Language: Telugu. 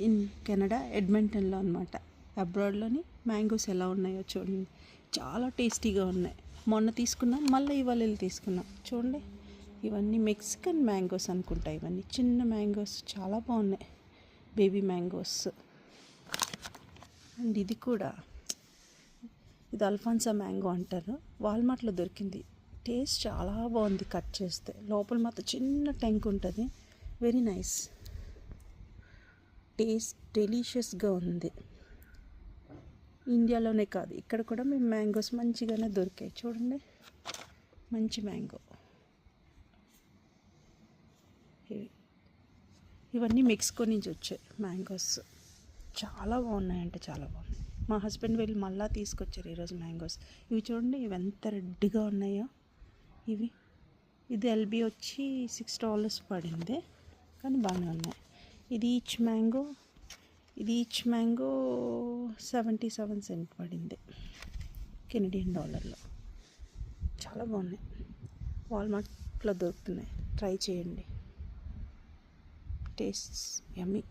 ఇన్ కెనడా ఎడ్మంటన్లో అనమాట. అబ్రాడ్లోని మ్యాంగోస్ ఎలా ఉన్నాయో చూడండి, చాలా టేస్టీగా ఉన్నాయి. మొన్న తీసుకున్నాం, మళ్ళీ ఇవాళ వెళ్ళి తీసుకున్నాం. చూడండి, ఇవన్నీ మెక్సికన్ మ్యాంగోస్ అనుకుంటా. ఇవన్నీ చిన్న మ్యాంగోస్ చాలా బాగున్నాయి, బేబీ మ్యాంగోస్. అండ్ ఇది కూడా, ఇది అల్ఫాన్సా మ్యాంగో అంటారు. వాల్మార్ట్లో దొరికింది. టేస్ట్ చాలా బాగుంది. కట్ చేస్తే లోపల మాత్రం చిన్న టెంక్ ఉంటుంది. వెరీ నైస్, టేస్ట్ డెలీషియస్గా ఉంది. ఇండియాలోనే కాదు, ఇక్కడ కూడా మేము మ్యాంగోస్ మంచిగానే దొరికాయి. చూడండి, మంచి మ్యాంగో. ఇవన్నీ మెక్సికో నుంచి వచ్చాయి మ్యాంగోస్. చాలా బాగున్నాయి, అంటే చాలా బాగున్నాయి. మా హస్బెండ్ వెళ్ళి మళ్ళీ తీసుకొచ్చారు ఈరోజు మ్యాంగోస్. ఇవి చూడండి, ఇవి ఎంత రెడ్గా ఉన్నాయో. ఇది ఎల్బీ వచ్చి $6 పడింది, కానీ బాగానే ఉన్నాయి. ఇది ఈచ్ మ్యాంగో 77 సెంట్ పడింది కెనడియన్ డాలర్లో. చాలా బాగున్నాయి, వాల్మార్ట్లో దొరుకుతున్నాయి. ట్రై చేయండి, టేస్ట్ యమ్మీ.